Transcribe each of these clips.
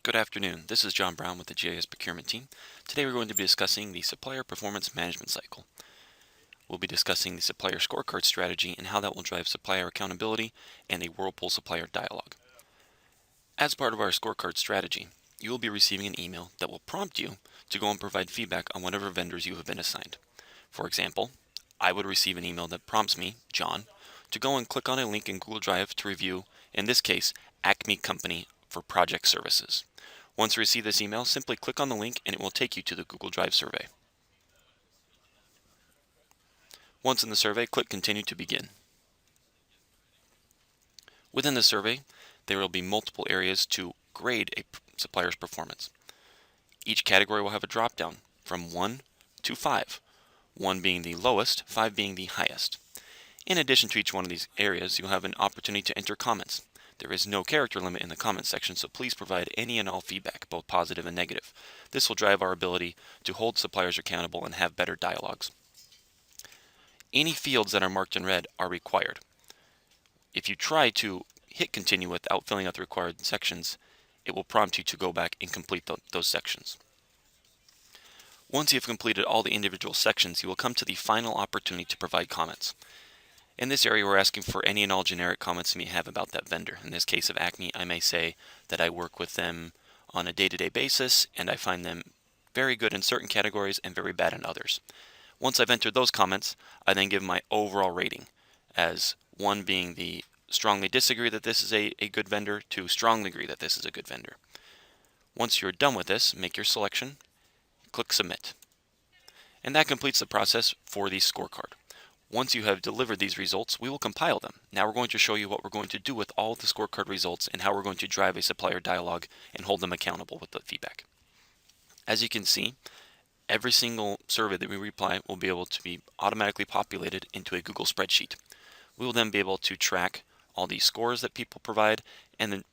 Good afternoon. This is John Brown with the GIS procurement team. Today we're going to be discussing the supplier performance management cycle. We'll be discussing the supplier scorecard strategy and how that will drive supplier accountability and a Whirlpool supplier dialogue. As part of our scorecard strategy, you will be receiving an email that will prompt you to go and provide feedback on whatever vendors you have been assigned. For example, I would receive an email that prompts me, John, to go and click on a link in Google Drive to review, in this case, Acme Company for project services. Once you receive this email, simply click on the link and it will take you to the Google Drive survey. Once in the survey, click Continue to begin. Within the survey, there will be multiple areas to grade a supplier's performance. Each category will have a drop-down from 1 to 5, 1 being the lowest, 5 being the highest. In addition to each one of these areas, you'll have an opportunity to enter comments. There is no character limit in the comment section, so please provide any and all feedback, both positive and negative. This will drive our ability to hold suppliers accountable and have better dialogues. Any fields that are marked in red are required. If you try to hit continue without filling out the required sections, it will prompt you to go back and complete those sections. Once you've completed all the individual sections, you will come to the final opportunity to provide comments. In this area, we're asking for any and all generic comments you may have about that vendor. In this case of Acme, I may say that I work with them on a day-to-day basis and I find them very good in certain categories and very bad in others. Once I've entered those comments, I then give my overall rating as 1 being the strongly disagree that this is a good vendor to strongly agree that this is a good vendor. Once you're done with this, make your selection, click Submit. And that completes the process for the scorecard. Once you have delivered these results, we will compile them. Now we're going to show you what we're going to do with all of the scorecard results and how we're going to drive a supplier dialogue and hold them accountable with the feedback. As you can see, every single survey that we reply will be able to be automatically populated into a Google spreadsheet. We will then be able to track all the scores that people provide and then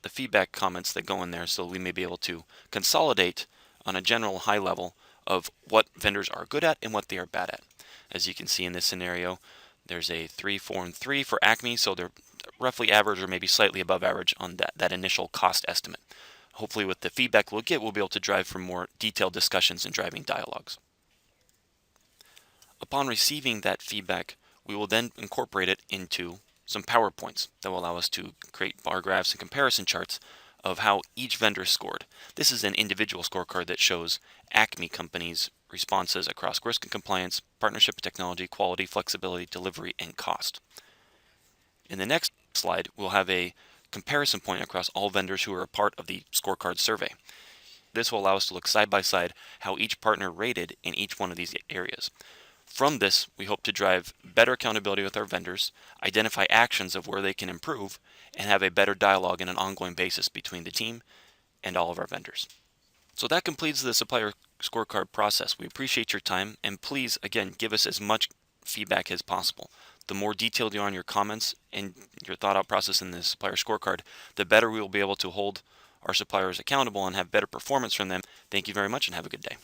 the feedback comments that go in there, so we may be able to consolidate on a general high level of what vendors are good at and what they are bad at. As you can see in this scenario, there's a 3, 4, and 3 for Acme, so they're roughly average or maybe slightly above average on that initial cost estimate. Hopefully with the feedback we'll get, we'll be able to drive for more detailed discussions and driving dialogues. Upon receiving that feedback, we will then incorporate it into some PowerPoints that will allow us to create bar graphs and comparison charts of how each vendor scored. This is an individual scorecard that shows Acme Company's responses across risk and compliance, partnership technology, quality, flexibility, delivery, and cost. In the next slide, we'll have a comparison point across all vendors who are a part of the scorecard survey. This will allow us to look side by side how each partner rated in each one of these areas. From this, we hope to drive better accountability with our vendors, identify actions of where they can improve, and have a better dialogue on an ongoing basis between the team and all of our vendors. So that completes the supplier scorecard process. We appreciate your time, and please, again, give us as much feedback as possible. The more detailed you are in your comments and your thought out process in the supplier scorecard, the better we will be able to hold our suppliers accountable and have better performance from them. Thank you very much and have a good day.